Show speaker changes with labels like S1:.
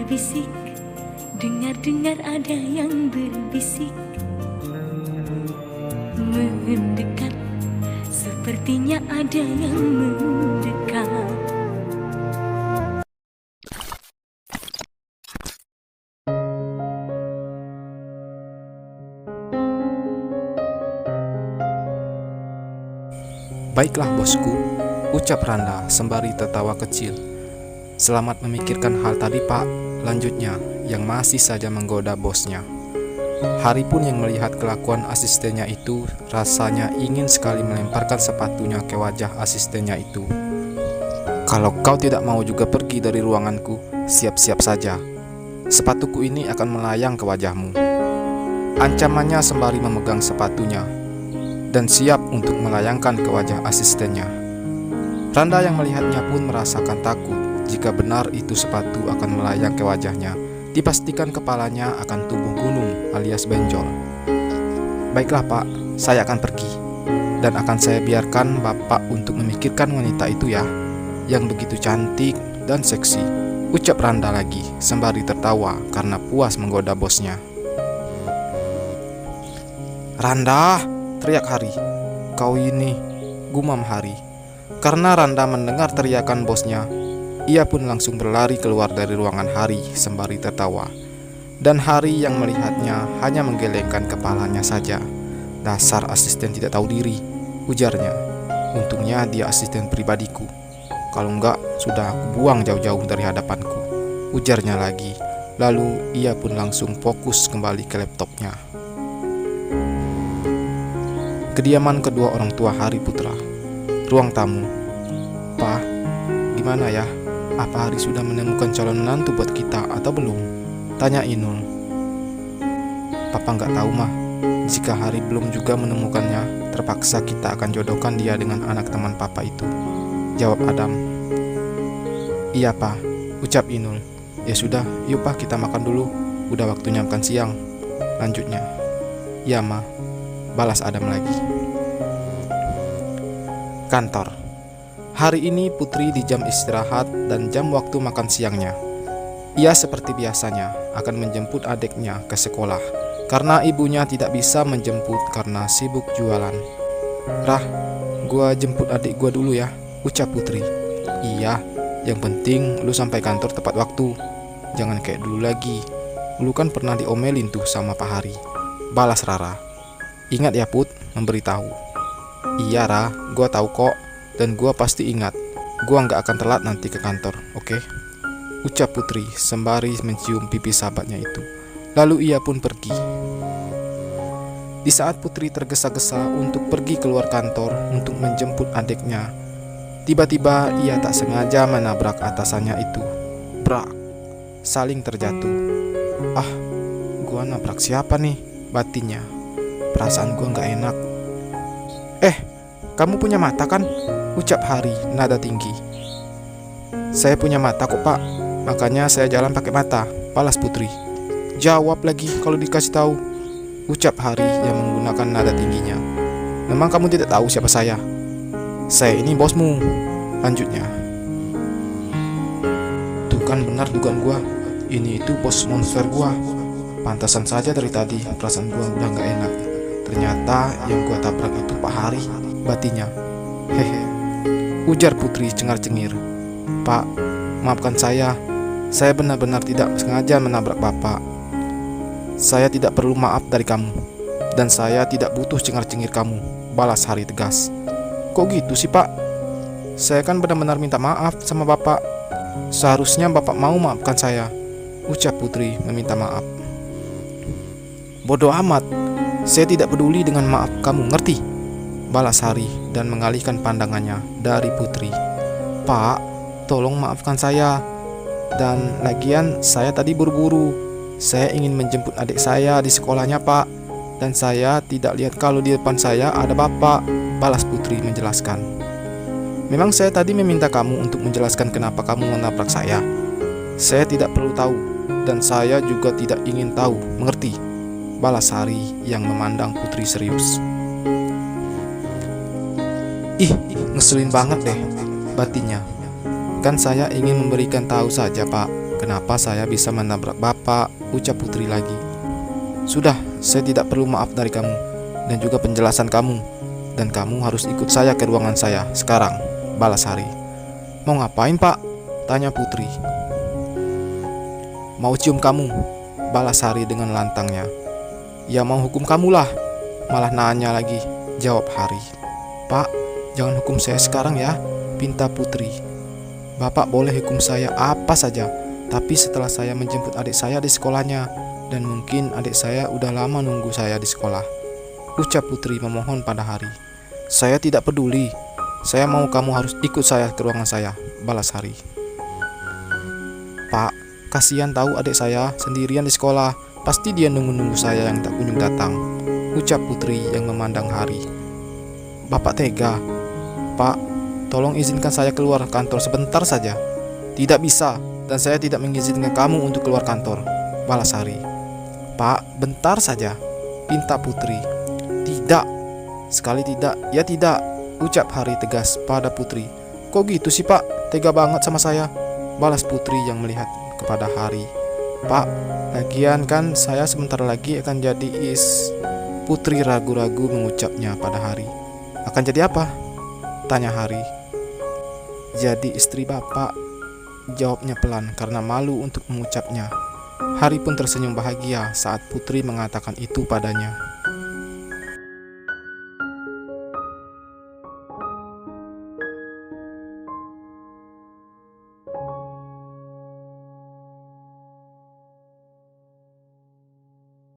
S1: berbisik, dengar-dengar ada yang berbisik. Mendekat, sepertinya ada yang mendekat.
S2: Baiklah bosku, ucap Randa sembari tertawa kecil. Selamat memikirkan hal tadi pak, lanjutnya yang masih saja menggoda bosnya. Hari pun yang melihat kelakuan asistennya itu rasanya ingin sekali melemparkan sepatunya ke wajah asistennya itu. Kalau kau tidak mau juga pergi dari ruanganku, siap-siap saja. Sepatuku ini akan melayang ke wajahmu. Ancamannya sembari memegang sepatunya dan siap untuk melayangkan ke wajah asistennya. Randa yang melihatnya pun merasakan takut jika benar itu sepatu akan melayang ke wajahnya. Dipastikan kepalanya akan tumbuh gunung alias benjol. Baiklah pak, saya akan pergi. Dan akan saya biarkan bapak untuk memikirkan wanita itu ya, yang begitu cantik dan seksi, ucap Randa lagi sembari tertawa karena puas menggoda bosnya. Randa, teriak Hari. Kau ini, gumam Hari. Karena Randa mendengar teriakan bosnya, ia pun langsung berlari keluar dari ruangan Hari sembari tertawa. Dan Hari yang melihatnya hanya menggelengkan kepalanya saja. Dasar asisten tidak tahu diri, ujarnya. Untungnya dia asisten pribadiku. Kalau enggak, sudah aku buang jauh-jauh dari hadapanku, ujarnya lagi. Lalu ia pun langsung fokus kembali ke laptopnya. Kediaman kedua orang tua Hari Putra. Ruang tamu. Pak, gimana ya? Apa Hari sudah menemukan calon menantu buat kita atau belum? Tanya Inul. Papa nggak tahu mah. Jika Hari belum juga menemukannya, terpaksa kita akan jodohkan dia dengan anak teman papa itu, jawab Adam. Iya pak, ucap Inul. Ya sudah, yuk pak kita makan dulu. Udah waktunya makan siang, lanjutnya. Ya ma, balas Adam lagi. Kantor. Hari ini Putri di jam istirahat dan jam waktu makan siangnya. Ia seperti biasanya akan menjemput adiknya ke sekolah karena ibunya tidak bisa menjemput karena sibuk jualan. Rah, gua jemput adik gua dulu ya, ucap Putri. Iya, yang penting lu sampai kantor tepat waktu. Jangan kayak dulu lagi. Lu kan pernah diomelin tuh sama Pak Hari, balas Rara. Ingat ya Put, memberitahu. Iya Ra, gua tahu kok. Dan gua pasti ingat, gua nggak akan telat nanti ke kantor, oke? Ucap Putri sembari mencium pipi sahabatnya itu. Lalu ia pun pergi. Di saat Putri tergesa-gesa untuk pergi keluar kantor untuk menjemput adiknya, tiba-tiba ia tak sengaja menabrak atasannya itu. Brak, saling terjatuh. Ah, gua nabrak siapa nih? Batinnya. Perasaan gua nggak enak. Kamu punya mata kan? Ucap Hari nada tinggi. Saya punya mata kok pak, makanya saya jalan pakai mata, balas Putri. Jawab lagi kalau dikasih tahu, ucap Hari yang menggunakan nada tingginya. Memang kamu tidak tahu siapa saya? Saya ini bosmu, lanjutnya. Tuh kan benar dugaan gua, ini itu bos monster gua. Pantasan saja dari tadi perasaan gua udah gak enak. Ternyata yang gua tabrak itu Pak Hari, batinya. Hehe, ujar Putri cengar-cengir. Pak, maafkan saya benar-benar tidak sengaja menabrak bapak. Saya tidak perlu maaf dari kamu, dan saya tidak butuh cengar-cengir kamu, balas Hari tegas. Kok gitu sih pak? Saya kan benar-benar minta maaf sama bapak. Seharusnya bapak mau maafkan saya, ucap Putri meminta maaf. Bodoh amat, saya tidak peduli dengan maaf kamu, ngerti? Balas Hari dan mengalihkan pandangannya dari Putri. Pak, tolong maafkan saya. Dan lagian saya tadi buru-buru. Saya ingin menjemput adik saya di sekolahnya pak. Dan saya tidak lihat kalau di depan saya ada bapak, balas Putri menjelaskan. Memang saya tadi meminta kamu untuk menjelaskan kenapa kamu menabrak saya. Saya tidak perlu tahu, dan saya juga tidak ingin tahu, mengerti? Balas Hari yang memandang Putri serius. Ih, ngeselin banget deh, batinnya. Kan saya ingin memberikan tahu saja pak, Kenapa saya bisa menabrak Bapak? Ucap Putri lagi. Sudah, saya tidak perlu maaf dari kamu dan juga penjelasan kamu. Dan kamu harus ikut saya ke ruangan saya sekarang, balas Hari. Mau ngapain, Pak? Tanya Putri. Mau cium kamu, balas Hari dengan lantangnya. Ya mau hukum kamulah, malah nanya lagi, jawab Hari. Pak, jangan hukum saya sekarang ya, pinta Putri. Bapak boleh hukum saya apa saja, tapi setelah saya menjemput adik saya di sekolahnya, dan mungkin adik saya udah lama nunggu saya di sekolah, ucap Putri memohon pada Hari. Saya tidak peduli, saya mau kamu harus ikut saya ke ruangan saya, balas Hari. Pak, kasihan tahu adik saya sendirian di sekolah, pasti dia nunggu-nunggu saya yang tak kunjung datang, ucap Putri yang memandang Hari. Bapak tega. Pak, tolong izinkan saya keluar kantor sebentar saja. Tidak bisa, dan saya tidak mengizinkan kamu untuk keluar kantor, balas Hari. Pak, bentar saja, pinta Putri. Tidak, sekali tidak, ya tidak, ucap Hari tegas pada Putri. Kok gitu sih, Pak? Tega banget sama saya, balas Putri yang melihat kepada Hari. Pak, lagian kan saya sebentar lagi akan jadi Putri ragu-ragu mengucapnya pada Hari. Akan jadi apa? Tanya Hari. Jadi istri Bapak, jawabnya pelan karena malu untuk mengucapnya. Hari pun tersenyum bahagia saat Putri mengatakan itu padanya.